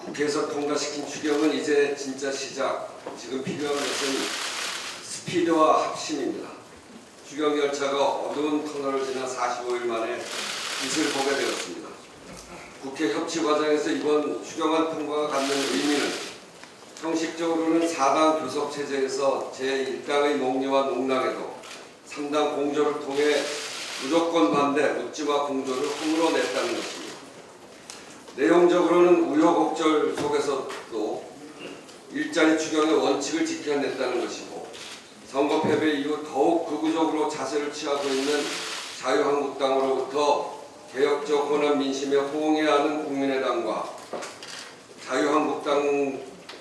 국회에서 통과시킨 추경은 이제 진짜 시작. 지금 필요한 것은 스피드와 합심입니다. 추경 열차가 어두운 터널을 지나 45일 만에 빛을 보게 되었습니다. 국회 협치 과정에서 이번 추경안 통과가 갖는 의미는 형식적으로는 4당 교섭 체제에서 제1당의 목리와 농락에도 3당 공조를 통해 무조건 반대, 묻지마 공조를 허물어 냈다는 것입니다. 내용적으로는 우여곡절 속에서도 일자리 추경의 원칙을 지켜냈다는 것이고, 선거 패배 이후 더욱 극우적으로 자세를 취하고 있는 자유한국당으로부터 개혁적 권한 민심에 호응해야 하는 국민의당과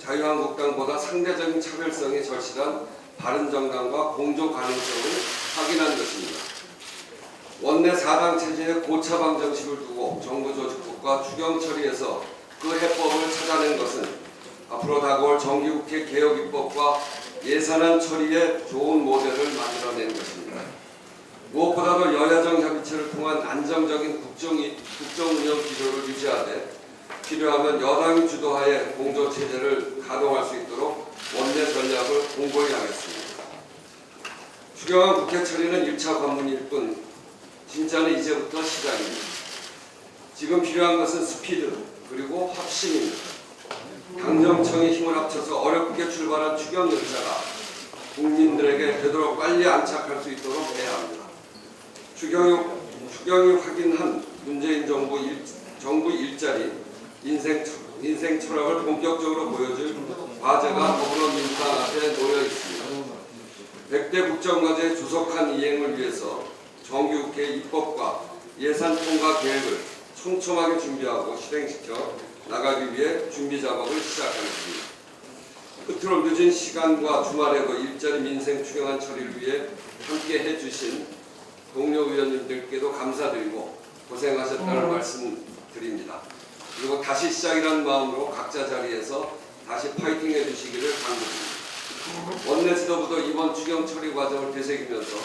자유한국당보다 상대적인 차별성이 절실한 바른정당과 공조 가능성을 확인한 것입니다. 원내 4당 체제의 고차방 정식을 두고 정부 조직국과 추경 처리에서 그 해법을 찾아낸 것은 앞으로 다가올 정기국회 개혁 입법과 예산안 처리에 좋은 모델을 만들어낸 것입니다. 무엇보다도 여야정 협의체를 통한 안정적인 국정 운영 기조를 유지하되 필요하면 여당이 주도하에 공조 체제를 가동할 수 있도록 원내 전략을 공고히 하겠습니다. 추경안 국회 처리는 1차 관문일 뿐 진짜는 이제부터 시작입니다. 지금 필요한 것은 스피드 그리고 합심입니다. 당정청의 힘을 합쳐서 어렵게 출발한 추경 열차가 국민들에게 되도록 빨리 안착할 수 있도록 해야 합니다. 추경이 확인한 문재인 정부 일자리 인생 철학을 본격적으로 보여줄 과제가 더불어민주당 앞에 놓여 있습니다. 100대 국정과제의 조속한 이행을 위해서 정기국회 입법과 예산 통과 계획을 촘촘하게 준비하고 실행시켜 나가기 위해 준비 작업을 시작하겠습니다. 끝으로 늦은 시간과 주말에도 일자리 민생 추경안 처리를 위해 함께 해주신 동료 의원님들께도 감사드리고 고생하셨다는 말씀드립니다. 그리고 다시 시작이라는 마음으로 각자 자리에서 다시 파이팅 해주시기를 당부드립니다. 원내 지도부도 이번 추경 처리 과정을 되새기면서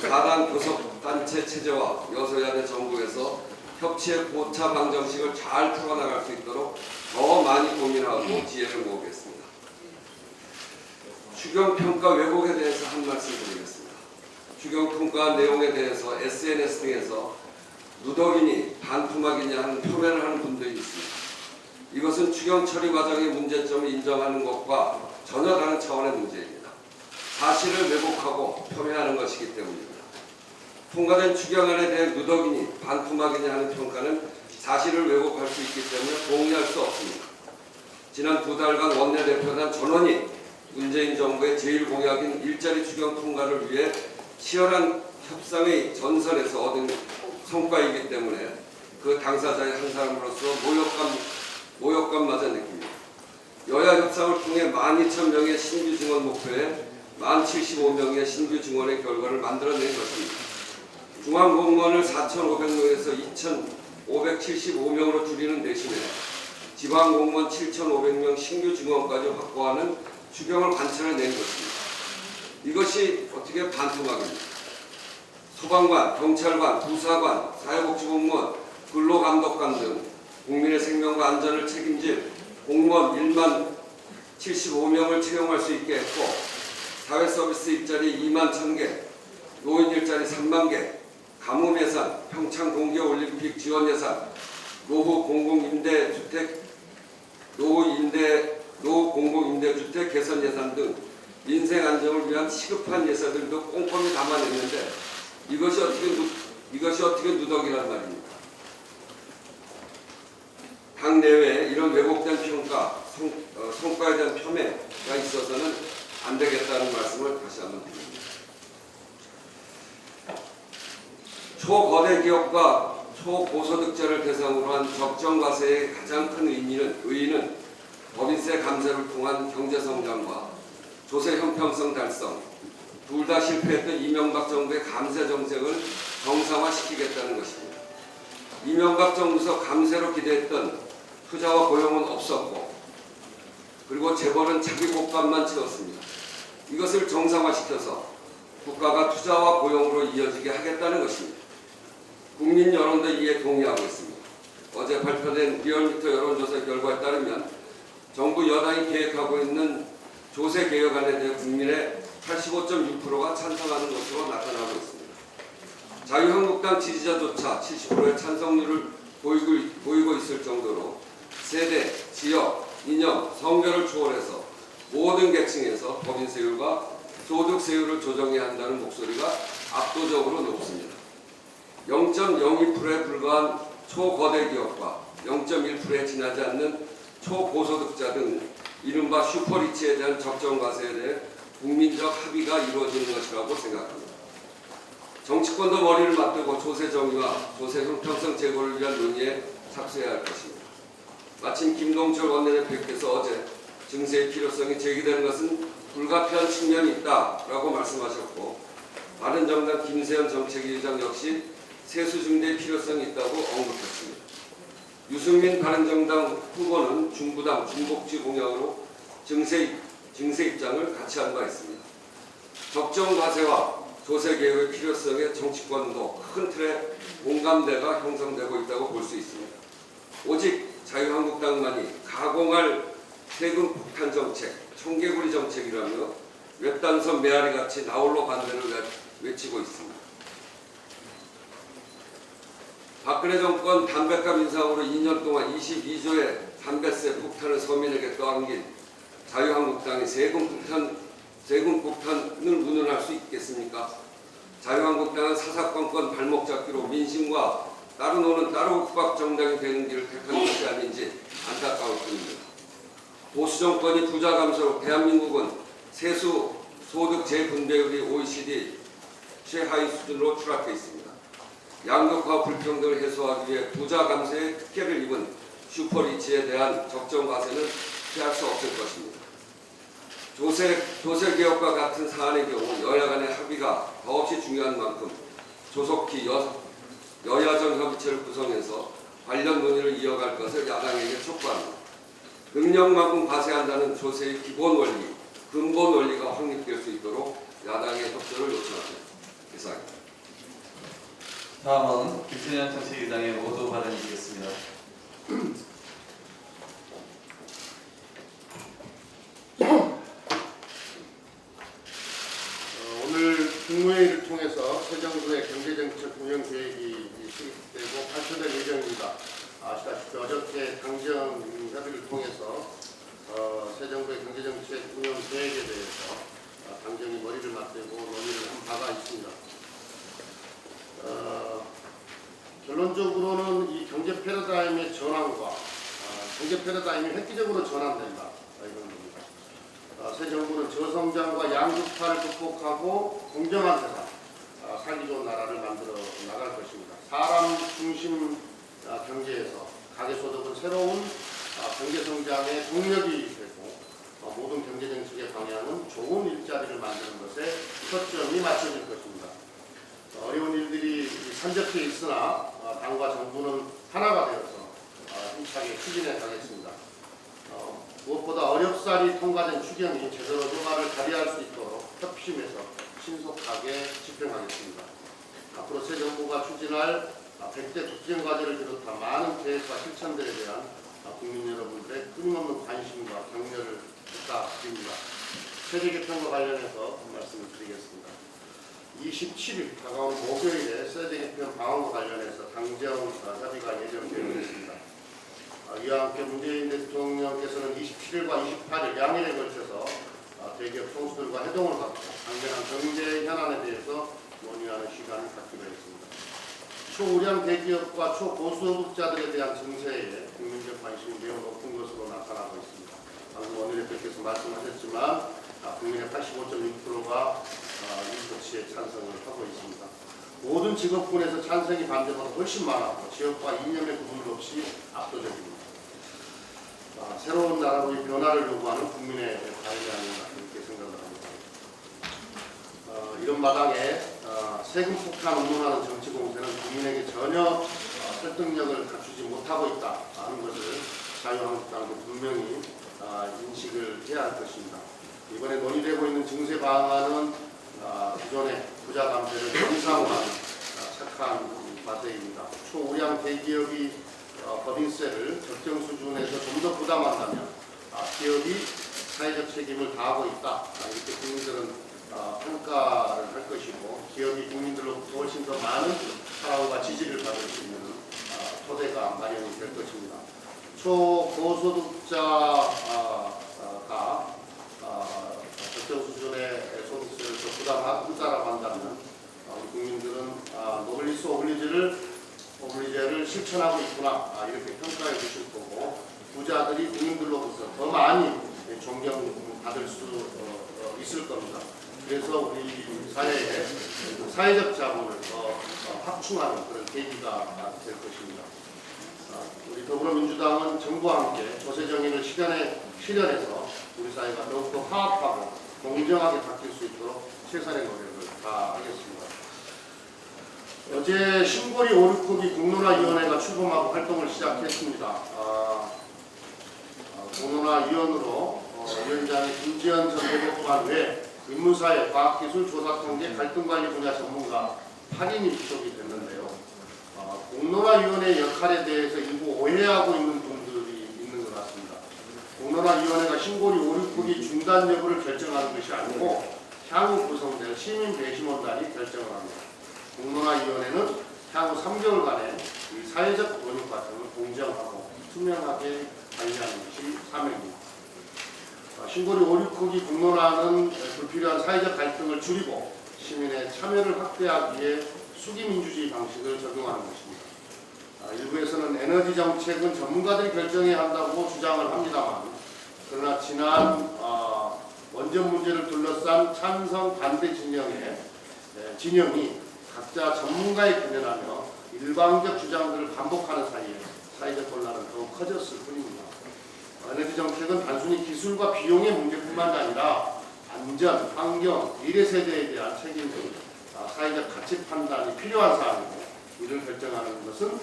4당 교섭단체 체제와 여소야대 정부에서 협치의 고차 방정식을 잘 풀어나갈 수 있도록 더 많이 고민하고 지혜를 모으겠습니다. 추경 평가 왜곡에 대해서 한 말씀 드리겠습니다. 추경 평가 내용에 대해서 SNS 등에서 누더기니 반토막이냐 하는 표현을 하는 분들이 있습니다. 이것은 추경 처리 과정의 문제점을 인정하는 것과 전혀 다른 차원의 문제입니다. 사실을 왜곡하고 표현하는 것이기 때문입니다. 통과된 추경안에 대해 누더기니 반토막이냐 하는 평가는 사실을 왜곡할 수 있기 때문에 동의할 수 없습니다. 지난 2달간 원내대표단 전원이 문재인 정부의 제1공약인 일자리 추경 통과를 위해 치열한 협상의 전선에서 얻은 성과이기 때문에 그 당사자의 한 사람으로서 모욕감마저 느낍니다. 여야 협상을 통해 12,000명의 신규 증원 목표에 1075명의 신규 증원의 결과를 만들어낸 것입니다. 중앙공무원을 4,500명에서 2,575명으로 줄이는 대신에 지방공무원 7,500명 신규 증원까지 확보하는 추경을 관철해낸 것입니다. 이것이 어떻게 반토막입니까? 소방관, 경찰관, 부사관, 사회복지공무원, 근로감독관 등 국민의 생명과 안전을 책임질 공무원 1만 75명을 채용할 수 있게 했고, 사회서비스 일자리 2만 1,000개, 노인 일자리 3만 개, 가뭄 예산, 평창 동계올림픽 지원 예산, 노후 공공임대주택 개선 예산 등 민생 안정을 위한 시급한 예산들도 꼼꼼히 담아냈는데 이것이 어떻게 누더기란 말입니까? 당 내외에 이런 왜곡된 평가, 성과에 대한 폄훼가 있어서는 안 되겠다는 말씀을 다시 한번 드립니다. 초거대 기업과 초고소득자를 대상으로 한 적정과세의 가장 큰 의의는 법인세 감세를 통한 경제성장과 조세 형평성 달성, 둘 다 실패했던 이명박 정부의 감세 정책을 정상화시키겠다는 것입니다. 이명박 정부에서 감세로 기대했던 투자와 고용은 없었고, 그리고 재벌은 자기 곳값만 채웠습니다. 이것을 정상화시켜서 국가가 투자와 고용으로 이어지게 하겠다는 것입니다. 국민 여론도 이에 동의하고 있습니다. 어제 발표된 리얼미터 여론조사 결과에 따르면 정부 여당이 계획하고 있는 조세 개혁안에 대해 국민의 85.6%가 찬성하는 것으로 나타나고 있습니다. 자유한국당 지지자조차 70%의 찬성률을 보이고 있을 정도로 세대, 지역, 이념, 성별을 초월해서 모든 계층에서 법인세율과 소득세율을 조정해야 한다는 목소리가 압도적으로 높습니다. 0.02%에 불과한 초거대 기업과 0.1%에 지나지 않는 초고소득자 등 이른바 슈퍼리치에 대한 적정 과세에 대해 국민적 합의가 이루어지는 것이라고 생각합니다. 정치권도 머리를 맞대고 조세 정의와 조세 형평성 제고를 위한 논의에 착수해야 할 것입니다. 마침 김동철 원내대표께서 어제 증세의 필요성이 제기되는 것은 불가피한 측면이 있다라고 말씀하셨고, 바른정당 김세현 정책위의장 역시 세수 증대의 필요성이 있다고 언급했습니다. 유승민 바른정당 후보는 중부당 중복지 공약으로 증세 입장을 같이 한 바 있습니다. 적정 과세와 조세 개혁의 필요성에 정치권도 큰 틀의 공감대가 형성되고 있다고 볼 수 있습니다. 오직 자유한국당만이 가공할 세금 폭탄 정책, 청개구리 정책이라며 외딴섬 메아리같이 나홀로 반대를 외치고 있습니다. 박근혜 정권 담배값 인상으로 2년 동안 22조의 담배세 폭탄을 서민에게 떠안긴 자유한국당이 세금 폭탄을 운운할 수 있겠습니까? 자유한국당은 사사건건 발목 잡기로 민심과 따로 노는 따로 국밥 정당이 되는 길을 택한 것이 아닌지 안타까울 뿐입니다. 보수 정권이 부자 감소로 대한민국은 세수 소득 재분배율이 OECD 최하위 수준으로 추락해 있습니다. 양극화 불평등을 해소하기 위해 부자 감소에 특혜를 입은 슈퍼리치에 대한 적정 과세는 피할 수 없을 것입니다. 조세 개혁과 같은 사안의 경우 여야 간의 합의가 더없이 중요한 만큼 조속히 여야정 협의체를 구성해서 관련 논의를 이어갈 것을 야당에게 촉구합니다. 능력만큼 과세한다는 조세의 기본 원리, 근본 원리가 확립될 수 있도록 야당의 협조를 요청합니다. 이상입니다. 다음은 김세현 정책위의장의 모두 발언이겠습니다. 오늘 국무회의를 통해서 새 정부의 경제정책 운영 계획이 수립되고 발표될 예정입니다. 아시다시피 어저께 당정 협의를 통해서 새 정부의 경제정책 운영 계획에 대해서 당정이 머리를 맞대고 논의를 한 바가 있습니다. 결론적으로는 이 경제 패러다임의 전환과 경제 패러다임이 획기적으로 전환된다, 이런 겁니다. 새 정부는 저성장과 양극화를 극복하고 공정한 세상, 살기 좋은 나라를 만들어 나갈 것입니다. 사람 중심 경제에서 가계소득은 새로운 경제성장의 동력이 되고 모든 경제정책의 방향은 좋은 일자리를 만드는 것에 초점이 맞춰질 것입니다. 어려운 일들이 산적해 있으나 당과 정부는 하나가 되어서 힘차게 추진해 가겠습니다. 무엇보다 어렵사리 통과된 추경이 제대로 효과를 발휘할 수 있도록 협심해서 신속하게 집행하겠습니다. 앞으로 새 정부가 추진할 100대 국정과제를 비롯한 많은 계획과 실천들에 대한 국민 여러분들의 끊임없는 관심과 격려를 부탁드립니다. 세제 개편과 관련해서 말씀을 드리겠습니다. 27일 다가오는 목요일에 세제 개편 방안과 관련해서 당정 협의가 예정되어 있습니다. 이와 함께 문재인 대통령께서는 27일과 28일 양일에 걸쳐서 대기업 총수들과 회동을 갖고 당면한 경제 현안에 대해서 논의하는 시간을 갖기로 했습니다. 초우량 대기업과 초고소득자들에 대한 증세에 국민적 관심이 매우 높은 것으로 나타나고 있습니다. 방금 원내대표께서 말씀하셨지만 국민의 85.6%가 이 조치에 찬성을 하고 있습니다. 모든 직업군에서 찬성이 반대보다 훨씬 많았고 지역과 이념의 구분 없이 압도적입니다. 새로운 나라로의 변화를 요구하는 국민의 바람이 아닌가 이렇게 생각을 합니다. 이런 마당에 세금 폭탄 운운하는 정치 공세는 국민에게 전혀 설득력을 갖추지 못하고 있다 하는 것을 자유한국당도 분명히 인식을 해야 할 것입니다. 이번에 논의되고 있는 증세 방안은 기존의 부자 감세를 정상화한 착한 과세입니다. 초우량 대기업이 법인세를 적정 수준에서 좀 더 부담한다면 기업이 사회적 책임을 다하고 있다. 이렇게 국민들은 평가를 할 것이고 기업이 국민들로부터 훨씬 더 많은 사랑과 지지를 받을 수 있는 토대가 마련이 될 것입니다. 초고소득자가 적정 수준의 소득세를 더 부담한다라고 한다면 국민들은 노블리스 오블리제를 실천하고 있구나 이렇게 평가해 주실 거고 부자들이 국민들로부터 더 많이 존경받을 수 있을 겁니다. 그래서 우리 사회에 사회적 자본을 더 확충하는 그런 계기가 될 것입니다. 우리 더불어민주당은 정부와 함께 조세정의를 실현해서 우리 사회가 더욱더 화합하고 공정하게 바뀔 수 있도록 최선의 노력을 다하겠습니다. 어제 신고리 569기 공론화위원회가 출범하고 활동을 시작했습니다. 공론화위원으로 위원장의 김지현 전 대법관 외 인문사회, 과학기술, 조사통계, 갈등관리 분야 전문가 8인이 구성이 됐는데요. 공론화위원회의 역할에 대해서 일부 오해하고 있는 분들이 있는 것 같습니다. 공론화위원회가 신고리 569기 중단 여부를 결정하는 것이 아니고 향후 구성될 시민 배심원단이 결정을 합니다. 공론화위원회는 향후 3개월간의 사회적 원육 과정을 공정하고 투명하게 관리하는 것이 사명입니다. 신고리 569기 공론화는 불필요한 사회적 갈등을 줄이고 시민의 참여를 확대하기 위해 수기민주주의 방식을 적용하는 것입니다. 일부에서는 에너지 정책은 전문가들이 결정해야 한다고 주장을 합니다만 그러나 지난 원전 문제를 둘러싼 찬성 반대 진영이 각자 전문가에 견연하며 일방적 주장들을 반복하는 사이에 사회적 혼란은 더욱 커졌을 뿐입니다. 에너지 정책은 단순히 기술과 비용의 문제뿐만 아니라 안전, 환경, 미래 세대에 대한 책임 등 사회적 가치 판단이 필요한 사항이고 이를 결정하는 것은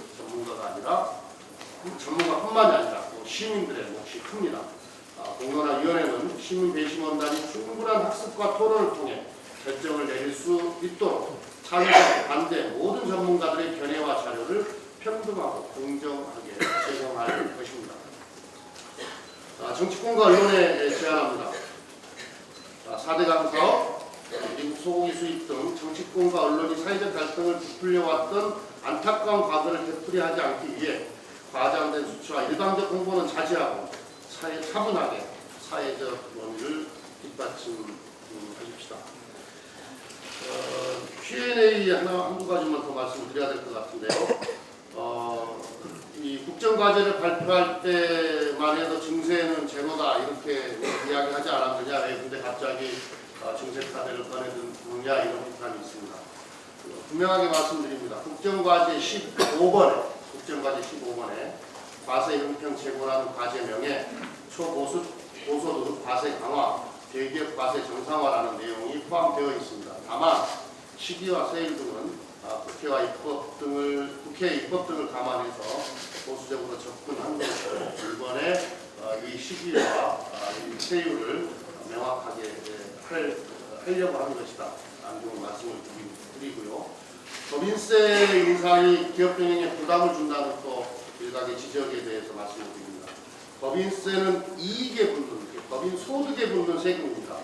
전문가뿐만이 아니라 시민들의 몫이 큽니다. 공론화위원회는 시민 배심원단이 충분한 학습과 토론을 통해 결정을 내릴 수 있도록 찬성, 반대 모든 전문가들의 견해와 자료를 평등하고 공정하게 제공할 것입니다. 정치권과 언론에 제안합니다. 4대 강사업, 미국 소고기 수입 등 정치권과 언론이 사회적 갈등을 부풀려왔던 안타까운 과거를 되풀이하지 않기 위해 과장된 수치와 일방적 홍보는 자제하고 차분하게 사회적 논의를 뒷받침하십시다. Q&A 한두 가지만 더 말씀드려야 될 것 같은데요. 이 국정과제를 발표할 때만 해도 증세는 제로다 이렇게 이야기하지 않았느냐, 왜 근데 갑자기 증세 카드를 꺼내드느냐 이런 비판이 있습니다. 분명하게 말씀드립니다. 국정과제 15번에 과세 형평 제고라는 과제명에 초고소득 과세 강화, 대기업 과세 정상화라는 내용이 포함되어 있습니다. 다만 시기와 세일 등은 국회 입법 등을 감안해서 보수적으로 접근한 것으로 이번에 이 시기와 이 세율을 명확하게 하려고 하는 것이다. 라는 말씀을 드리고요. 법인세 인상이 기업 경영에 부담을 준다는 또 일각의 지적에 대해서 말씀을 드립니다. 법인세는 이익에 붙는, 법인 소득에 붙는 세금입니다.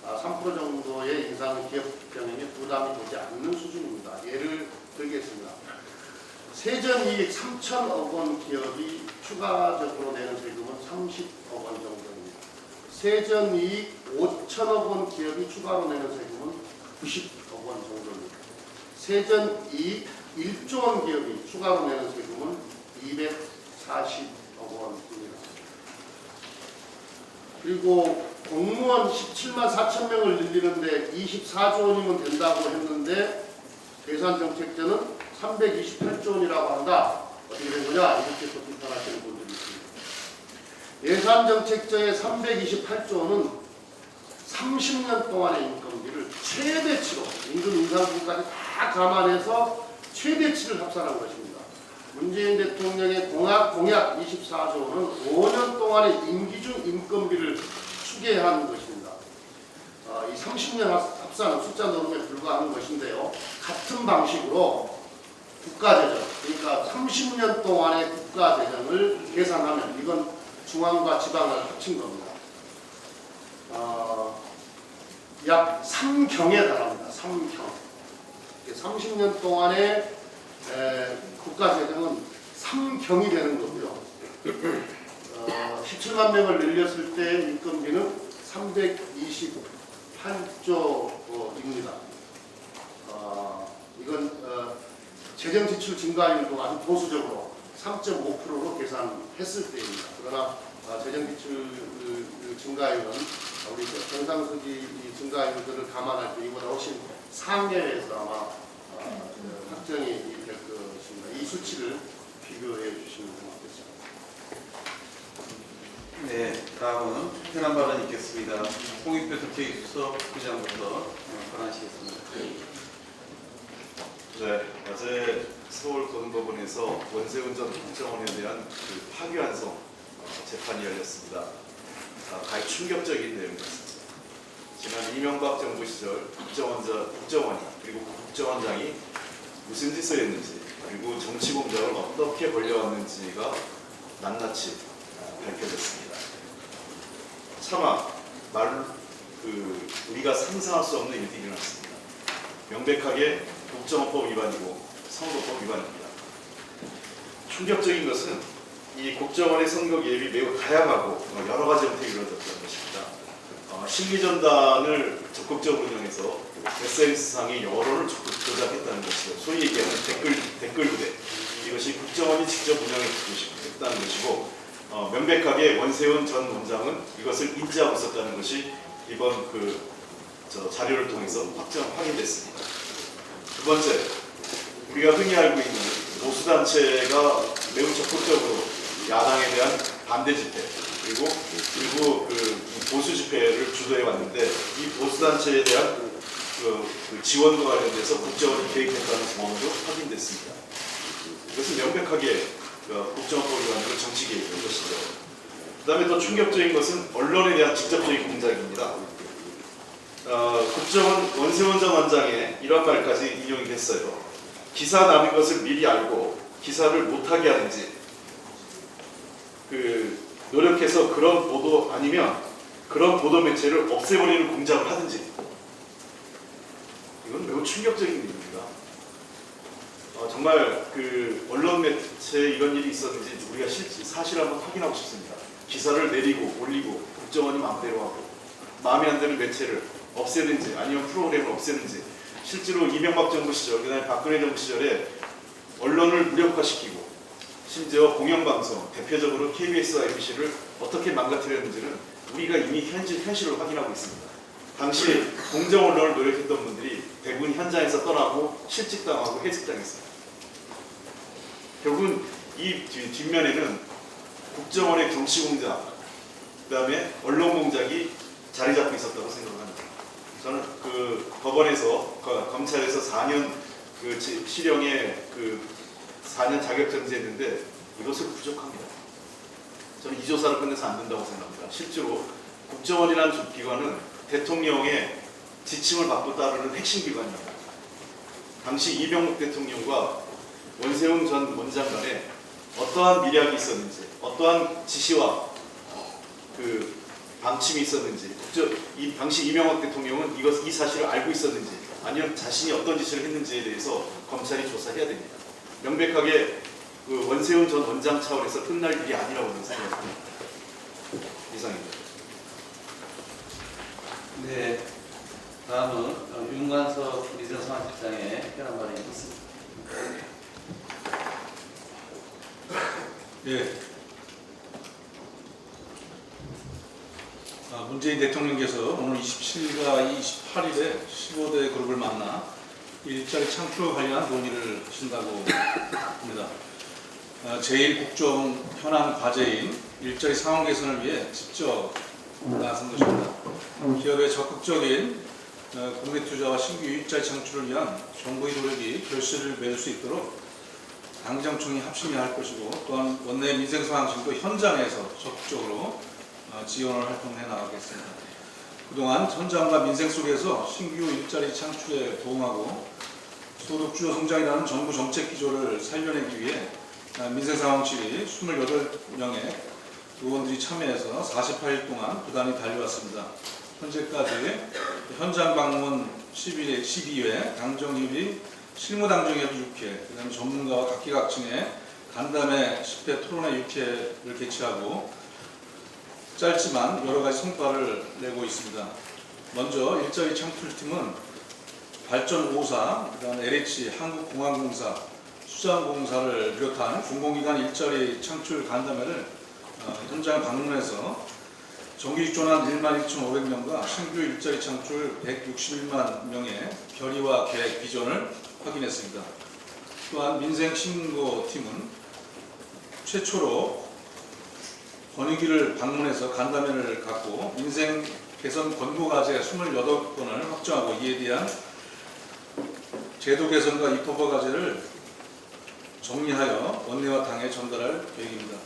3% 정도의 인상은 기업 경영에 부담이 되지 않는 수준입니다. 예를 들겠습니다. 세전이익 3천억 원 기업이 추가적으로 내는 세금은 30억 원 정도입니다. 세전이익 5천억 원 기업이 추가로 내는 세금은 90억 원 정도입니다. 세전이익 1조 원 기업이 추가로 내는 세금은 240억 원입니다. 그리고 공무원 17만 4천 명을 늘리는데 24조 원이면 된다고 했는데 예산정책제는 328조 원이라고 한다. 어떻게 된 거냐? 이렇게 또 비판하시는 분들이 있습니다. 예산정책제의 328조 원은 30년 동안의 인건비를 최대치로 임금 인상분까지 다 감안해서 최대치를 합산한 것입니다. 문재인 대통령의 공약 24조 원은 5년 동안의 임기 중 인건비를 추계한 것입니다. 이 30년 합산은 숫자 노름에 불과한 것인데요. 같은 방식으로 국가재정, 그러니까 30년 동안의 국가재정을 계산하면 이건 중앙과 지방을 합친 겁니다. 약 3경에 달합니다. 3경. 30년 동안의 국가재정은 3경이 되는 거고요. 17만 명을 늘렸을 때 인건비는 328조입니다. 이건 재정 지출 증가율도 아주 보수적으로 3.5%로 계산했을 때입니다. 그러나 재정 지출 증가율은 우리 경상수지 증가율들을 감안할 때 이보다 훨씬 상회에서 아마 확정이 될 것입니다. 이 수치를 비교해 주시면 고맙겠습니다. 네, 다음은 특별한 발언이 있겠습니다. 홍익표 특혜수석 부장부터 발언하시겠습니다. 네, 어제 서울고등법원에서 원세훈 전 국정원에 대한 파기환송 재판이 열렸습니다. 가히 충격적인 내용이었습니다. 지난 이명박 정부 시절 국정원이 그리고 국정원장이 무슨 짓을 했는지 그리고 정치 공작을 어떻게 벌려왔는지가 낱낱이 밝혀졌습니다. 차마 우리가 상상할 수 없는 일들이 일어났습니다. 명백하게 국정원법 위반이고 선거법 위반입니다. 충격적인 것은 이 국정원의 선거 개입이 매우 다양하고 여러 가지 형태로 이루어졌다는 것입니다. 심리전단을 적극적으로 운영해서 SNS상의 여론을 조작했다는 것이죠. 소위 얘기하는 댓글 부대. 이것이 국정원이 직접 운영했다는 것이고 명백하게 원세훈 전 원장은 이것을 인지하고 있었다는 것이 이번 자료를 통해서 확인됐습니다. 두 번째, 우리가 흔히 알고 있는 보수단체가 매우 적극적으로 야당에 대한 반대 집회 그리고 보수 집회를 주도해 왔는데 이 보수단체에 대한 지원과 관련돼서 국정원이 개입했다는 정황도 확인됐습니다. 이것은 명백하게 국정원법 위반으로 정치 개입인 것이죠. 그 다음에 더 충격적인 것은 언론에 대한 직접적인 공작입니다. 국정원 원세훈 전 원장의 이런 말까지 인용이 됐어요. 기사 나는 것을 미리 알고 기사를 못하게 하든지 노력해서 그런 보도 아니면 그런 보도 매체를 없애버리는 공작을 하든지 이건 매우 충격적인 일입니다. 정말 언론 매체에 이런 일이 있었는지 우리가 사실 한번 확인하고 싶습니다. 기사를 내리고 올리고 국정원이 마음대로 하고 마음에 안 드는 매체를 없애든지 아니면 프로그램을 없애든지 실제로 이명박 정부 시절 그다음에 박근혜 정부 시절에 언론을 무력화시키고 심지어 공영방송 대표적으로 KBS와 MBC를 어떻게 망가뜨렸는지는 우리가 이미 현실을 확인하고 있습니다. 당시 공정 언론을 노력했던 분들이 대부분 현장에서 떠나고 실직당하고 해직당했습니다. 결국은 이 뒷면에는 국정원의 정치 공작, 그다음에 언론 공작이 자리 잡고 있었다고 생각합니다. 저는 법원에서 검찰에서 4년 실형에 4년 자격정지했는데 이것을 부족합니다. 저는 이 조사를 끝내서 안 된다고 생각합니다. 실제로 국정원이라는 기관은 대통령의 지침을 받고 따르는 핵심 기관입니다. 당시 이명박 대통령과 원세훈 전 원장 간에 어떠한 미략이 있었는지, 어떠한 지시와 방침이 있었는지, 이 당시 이명박 대통령은 이 사실을 알고 있었는지, 아니면 자신이 어떤 짓을 했는지에 대해서 검찰이 조사해야 됩니다. 명백하게 원세훈 전 원장 차원에서 끝날 일이 아니라고 저는 생각합니다. 이상입니다. 네, 다음은 윤관석 민생상황실장의 특별한 발언이 있습니다. 예. 문재인 대통령께서 오늘 27일과 28일에 15대 그룹을 만나 일자리 창출과 관련한 논의를 하신다고 합니다. 제1국정 현안 과제인 일자리 상황 개선을 위해 직접 나선 것입니다. 기업의 적극적인 국내 투자와 신규 일자리 창출을 위한 정부의 노력이 결실을 맺을 수 있도록 당정청이 합심해야 할 것이고, 또한 원내 민생상황실도 현장에서 적극적으로 지원을 활동해 나가겠습니다. 그동안 현장과 민생 속에서 신규 일자리 창출에 도움하고 소득주도 성장이라는 정부 정책 기조를 살려내기 위해 민생상황실이 28명의 의원들이 참여해서 48일 동안 부단히 달려왔습니다. 현재까지 현장 방문 12회, 당정협의, 실무당정협의 6회, 그다음에 전문가와 각기각층의 간담회 10회, 토론회 6회를 개최하고 짧지만 여러 가지 성과를 내고 있습니다. 먼저 일자리 창출팀은 발전 5사, 그다음에 LH, 한국공항공사, 수자원공사를 비롯한 공공기관 일자리 창출 간담회를 현장 방문해서 정규직 전환 11,500명과 신규 일자리 창출 161만 명의 결의와 계획, 비전을 확인했습니다. 또한 민생신고팀은 최초로 권익위를 방문해서 간담회를 갖고 민생 개선 권고과제 28건을 확정하고 이에 대한 제도 개선과 입법화 과제를 정리하여 원내와 당에 전달할 계획입니다.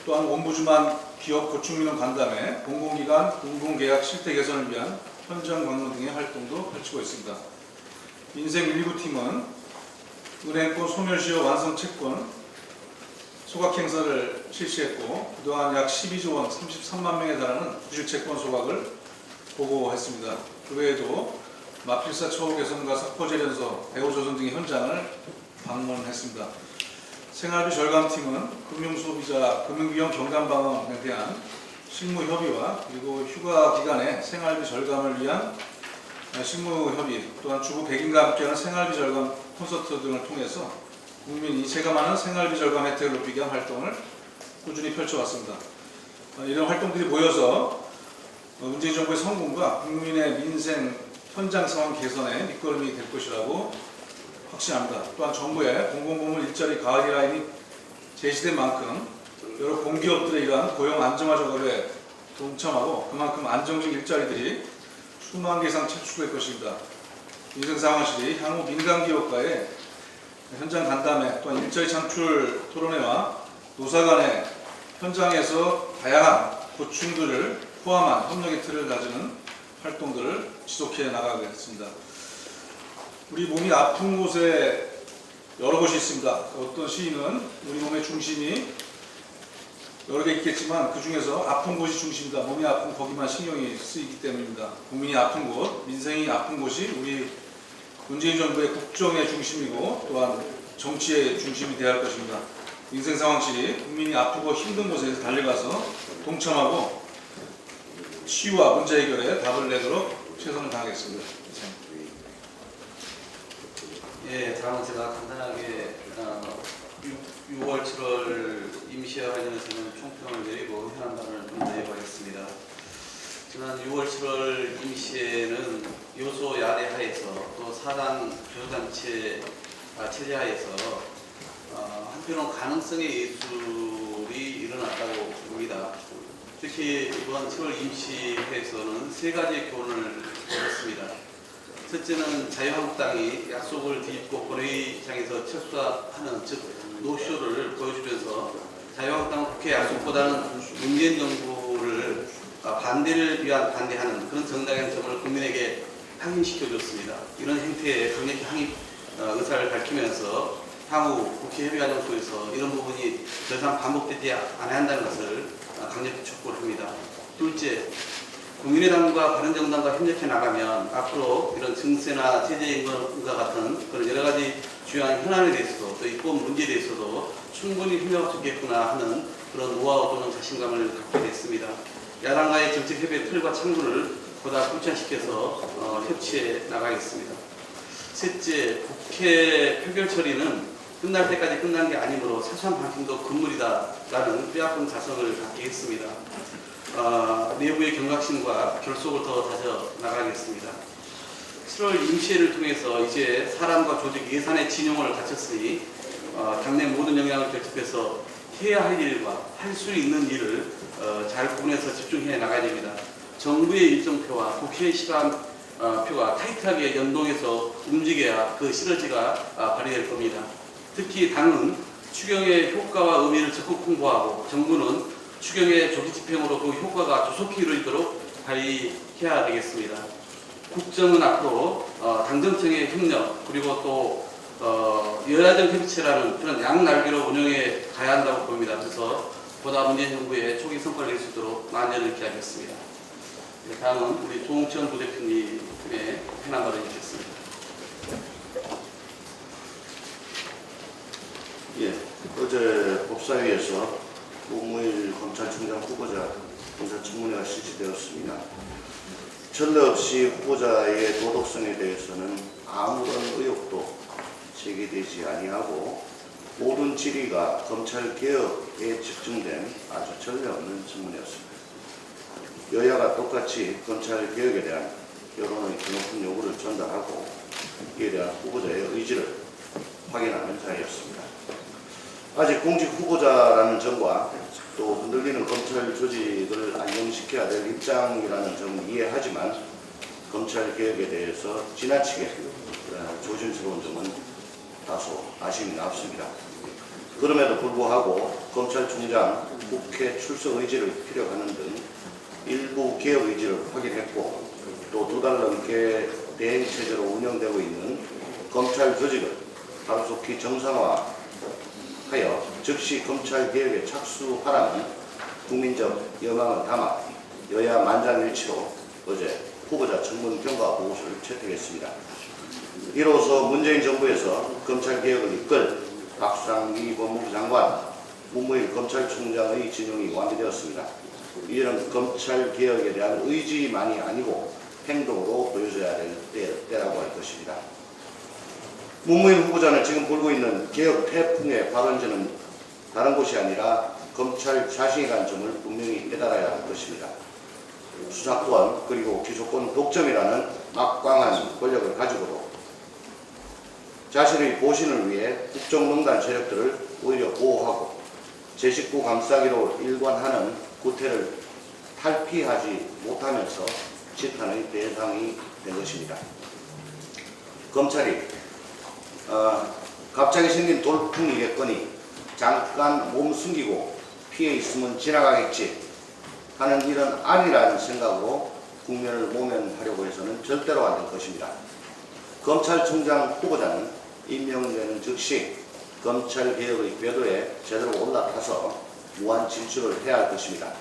또한 옴부즈만 기업 고충민원 간담회, 공공기관 공공계약 실태 개선을 위한 현장 방문 등의 활동도 펼치고 있습니다. 민생 1부팀은 은행권 소멸시효 완성 채권 소각 행사를 실시했고 그동안 약 12조 원 33만 명에 달하는 부실채권 소각을 보고했습니다. 그 외에도 마필사 처우 개선과 석포재련소, 배우조선 등의 현장을 방문했습니다. 생활비 절감팀은 금융소비자 금융비용 경감 방안에 대한 실무 협의와 그리고 휴가 기간에 생활비 절감을 위한 실무 협의, 또한 주부 100인과 함께하는 생활비 절감 콘서트 등을 통해서 국민이 체감하는 생활비 절감 혜택을 높이기 위한 활동을 꾸준히 펼쳐왔습니다. 이런 활동들이 모여서 문재인 정부의 성공과 국민의 민생 현장 상황 개선에 밑거름이 될 것이라고 확신합니다. 또한 정부의 공공부문 일자리 가을 라인이 제시된 만큼 여러 공기업들의 이러한 고용 안정화 작업에 동참하고 그만큼 안정적 일자리들이 수만 개 이상 창출될 것입니다. 민생상황실이 향후 민간기업과의 현장 간담회, 또한 일자리 창출 토론회와 노사 간의 현장에서 다양한 고충들을 포함한 협력의 틀을 가지는 활동들을 지속해 나가겠습니다. 우리 몸이 아픈 곳에 여러 곳이 있습니다. 어떤 시인은 우리 몸의 중심이 여러 개 있겠지만 그 중에서 아픈 곳이 중심이다. 몸이 아픈 거기만 신경이 쓰이기 때문입니다. 국민이 아픈 곳, 민생이 아픈 곳이 우리 문재인 정부의 국정의 중심이고 또한 정치의 중심이 되어야 할 것입니다. 민생상황실이 국민이 아프고 힘든 곳에 달려가서 동참하고 치유와 문제 해결에 답을 내도록 최선을 다하겠습니다. 예, 다음은 제가 간단하게 6월, 7월 임시와 관련해서는 총평을 내리고 현안 발언을 좀 내보겠습니다. 지난 6월, 7월 임시에는 요소 야대 하에서 또 사당 교섭단체 체제 하에서 한편으로 가능성의 예술이 일어났다고 봅니다. 특히 이번 7월 임시회에서는 세 가지 교훈을 얻었습니다. 첫째는 자유한국당이 약속을 뒤집고 본회의장에서 철수하는 즉 노쇼를 보여주면서 자유한국당은 국회 약속보다는 문재인 정부를 반대를 위한 반대하는 그런 정당의 점을 국민에게 확인시켜줬습니다. 이런 행태에 강력히 항의 의사를 밝히면서 향후 국회 협의과정에서 이런 부분이 더 이상 반복되지 않아야 한다는 것을 강력히 촉구를 합니다. 둘째, 국민의당과 바른정당과 협력해 나가면 앞으로 이런 증세나 체제임금과 같은 그런 여러 가지 주요한 현안에 대해서도 또 입법 문제에 대해서도 충분히 협력할 수 있겠구나 하는 그런 노하우 또는 자신감을 갖게 됐습니다. 야당과의 정책 협의 틀과 창구를 보다 구체화시켜서 협치해 나가겠습니다. 셋째, 국회 표결 처리는 끝날 때까지 끝난 게 아니므로 사소한 방침도 금물이다라는 뼈아픈 자성을 갖게 했습니다. 내부의 경각심과 결속을 더 다져 나가겠습니다. 7월 임시회를 통해서 이제 사람과 조직 예산의 진용을 갖췄으니 당내 모든 역량을 결집해서 해야 할 일과 할 수 있는 일을 잘 구분해서 집중해 나가야 됩니다. 정부의 일정표와 국회의 시간표가 타이트하게 연동해서 움직여야 그 시너지가 발휘될 겁니다. 특히 당은 추경의 효과와 의미를 적극 홍보하고 정부는 추경의 조기 집행으로 그 효과가 조속히 이루어지도록 발휘해야 되겠습니다. 국정은 앞으로 당정청의 협력 그리고 또 여야정 협치라는 그런 양날개로 운영해 가야 한다고 봅니다. 그래서 보다 문재인 정부의 초기 성과를 낼 수 있도록 만전을 기하겠습니다. 네, 다음은 우리 조홍천 부대표님의 현안 발언 주시겠습니다. 예, 어제 법사위에서 노무일 검찰총장 후보자 인사청문회가 실시되었습니다. 전례 없이 후보자의 도덕성에 대해서는 아무런 의혹도 제기되지 아니하고 모든 질의가 검찰개혁에 집중된 아주 전례 없는 청문회였습니다. 여야가 똑같이 검찰개혁에 대한 여론의 높은 요구를 전달하고 이에 대한 후보자의 의지를 확인하는 자리였습니다. 아직 공직 후보자라는 점과 또 흔들리는 검찰 조직을 안정시켜야 될 입장이라는 점은 이해하지만 검찰 개혁에 대해서 지나치게 조심스러운 점은 다소 아쉬움이 남습니다. 그럼에도 불구하고 검찰총장 국회 출석 의지를 피력하는 등 일부 개혁 의지를 확인했고 또 두 달 넘게 대행 체제로 운영되고 있는 검찰 조직을 하루속히 정상화 하여 즉시 검찰 개혁에 착수하라는 국민적 여망을 담아 여야 만장일치로 어제 후보자 청문 경과 보고서를 채택했습니다. 이로써 문재인 정부에서 검찰 개혁을 이끌 박상기 법무부 장관, 문무일 검찰총장의 진용이 완비되었습니다. 이는 검찰 개혁에 대한 의지만이 아니고 행동으로 보여줘야 될 때라고 할 것입니다. 문무일 후보자는 지금 불고 있는 개혁 태풍의 발언지는 다른 곳이 아니라 검찰 자신이라는 점을 분명히 깨달아야 할 것입니다. 수사권 그리고 기소권 독점이라는 막강한 권력을 가지고도 자신의 보신을 위해 국정농단 세력들을 오히려 보호하고 제 식구 감싸기로 일관하는 구태를 탈피하지 못하면서 지탄의 대상이 된 것입니다. 검찰이 갑자기 생긴 돌풍이겠거니 잠깐 몸 숨기고 피해 있으면 지나가겠지 하는 일은 아니라는 생각으로 국면을 모면하려고 해서는 절대로 안 될 것입니다. 검찰총장 후보자는 임명되는 즉시 검찰개혁의 궤도에 제대로 올라타서 무한 진출을 해야 할 것입니다.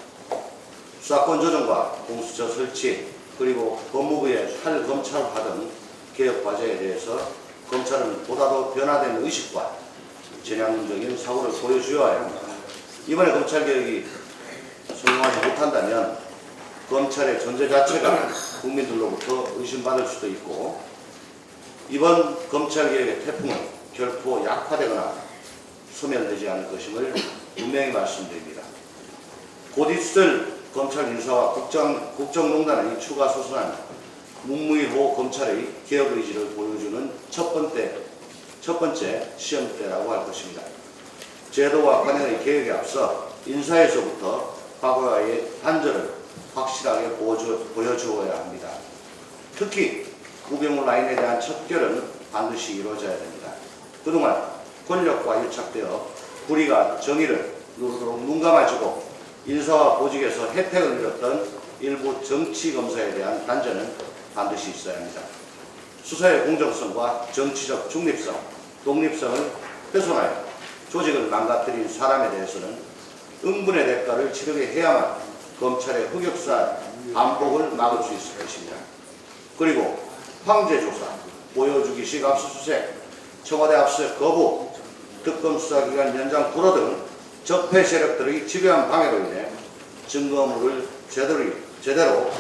수사권 조정과 공수처 설치 그리고 법무부의 탈검찰화 등 개혁 과제에 대해서 검찰은 보다 더 변화된 의식과 전향적인 사고를 보여주어야 합니다. 이번에 검찰개혁이 성공하지 못한다면 검찰의 존재 자체가 국민들로부터 의심받을 수도 있고 이번 검찰개혁의 태풍은 결코 약화되거나 소멸되지 않을 것임을 분명히 말씀드립니다. 곧 있을 검찰 인사와 국정농단의 추가 소선한 문무일호 검찰의 개혁 의지를 보여주는 첫 번째 시험대라고 할 것입니다. 제도와 관행의 개혁에 앞서 인사에서부터 과거와의 단절을 확실하게 보여주어야 합니다. 특히 우병우 라인에 대한 척결은 반드시 이루어져야 됩니다. 그동안 권력과 유착되어 불의가 정의를 누르도록 눈감아주고 인사와 보직에서 혜택을 잃었던 일부 정치검사에 대한 단절은 반드시 있어야 합니다. 수사의 공정성과 정치적 중립성, 독립성을 훼손하여 조직을 망가뜨린 사람에 대해서는 응분의 대가를 치르게 해야만 검찰의 흑역사 반복을 막을 수 있을 것입니다. 그리고 황제조사, 보여주기식 압수수색, 청와대 압수수색 거부, 특검 수사기간 연장 불허 등 적폐 세력들의 집요한 방해로 인해 증거물을 제대로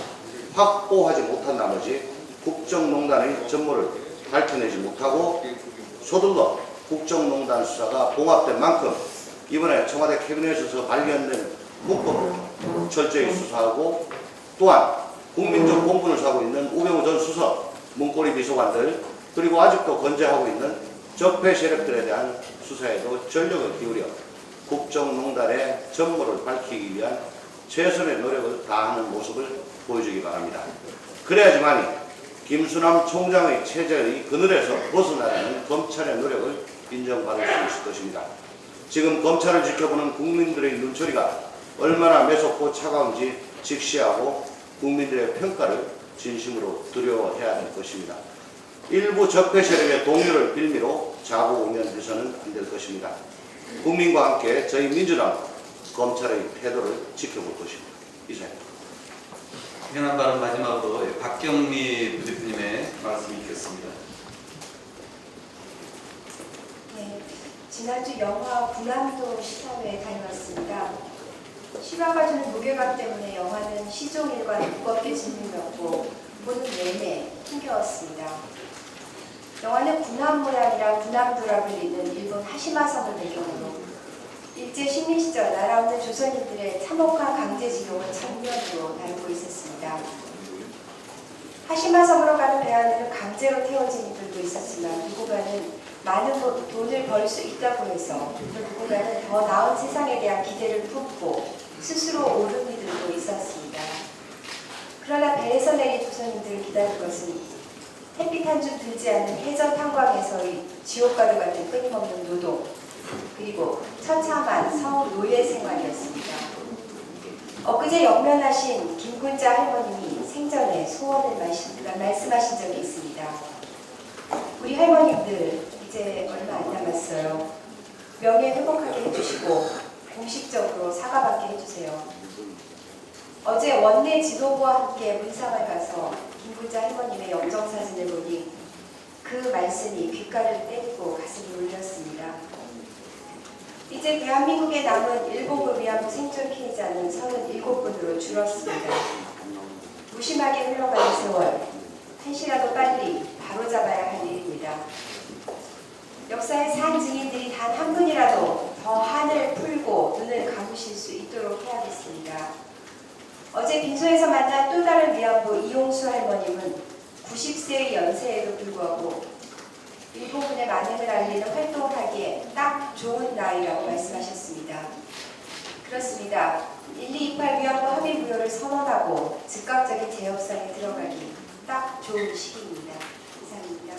확보하지 못한 나머지 국정농단의 전모를 밝혀내지 못하고 서둘러 국정농단 수사가 봉합된 만큼 이번에 청와대 캐비넷에서 발견된 문건을 철저히 수사하고 또한 국민적 공분을 사고 있는 우병우 전 수석, 문고리 비서관들 그리고 아직도 건재하고 있는 적폐 세력들에 대한 수사에도 전력을 기울여 국정농단의 전모를 밝히기 위한 최선의 노력을 다하는 모습을 보여주기 바랍니다. 그래야지만이 김수남 총장의 체제의 그늘에서 벗어나려는 검찰의 노력을 인정받을 수 있을 것입니다. 지금 검찰을 지켜보는 국민들의 눈초리가 얼마나 매섭고 차가운지 직시하고 국민들의 평가를 진심으로 두려워해야 될 것입니다. 일부 적폐 세력의 동요를 빌미로 자고우면해서는 안 될 것입니다. 국민과 함께 저희 민주당 검찰의 태도를 지켜볼 것입니다. 이상입니다. 현안 발언 마지막으로 박경미 부대표님의 말씀이 있겠습니다. 네, 지난주 영화 군함도 시사회에 다녀왔습니다. 실화가 주는 무게감 때문에 영화는 시종일관 무겁게 짓눌렸고 보는 내내 힘겨웠습니다. 영화는 군함 모양이라 군함도라 불리는 일본 하시마섬을 배경으로 일제 식민 시절 날아오는 조선인들의 참혹한 강제징용을 장면으로 다루고 있었습니다. 하시마섬으로 가는 배 안에는 강제로 태워진 이들도 있었지만 누군가는 많은 돈을 벌 수 있다고 해서 또 누군가는 더 나은 세상에 대한 기대를 품고 스스로 오른 이들도 있었습니다. 그러나 배에서 내린 조선인들을 기다릴 것은 햇빛 한 줌 들지 않는 해저 탄광에서의 지옥과도 같은 끊임없는 노동, 그리고 처참한 서울 노예 생활이었습니다. 엊그제 영면하신 김군자 할머님이 생전에 소원을 말씀하신 적이 있습니다. 우리 할머님들 이제 얼마 안 남았어요. 명예 회복하게 해주시고 공식적으로 사과받게 해주세요. 어제 원내 지도부와 함께 문상을 가서 김군자 할머님의 영정사진을 보니 그 말씀이 귓가를 때리고 가슴이 울렸습니다. 이제 대한민국에 남은 일본군 위안부 생존 피해자는 37분으로 줄었습니다. 무심하게 흘러가는 세월, 한시라도 빨리 바로잡아야 할 일입니다. 역사의 산 증인들이 단 한 분이라도 더 한을 풀고 눈을 감으실 수 있도록 해야겠습니다. 어제 빈소에서 만난 또 다른 위안부 이용수 할머님은 90세의 연세에도 불구하고 일본군의 만행을 알리는 활동을 하기에 딱 좋은 나이라고 말씀하셨습니다. 그렇습니다. 1228 위안부 합의 무효를 선언하고 즉각적인 재협상에 들어가기 딱 좋은 시기입니다. 이상입니다.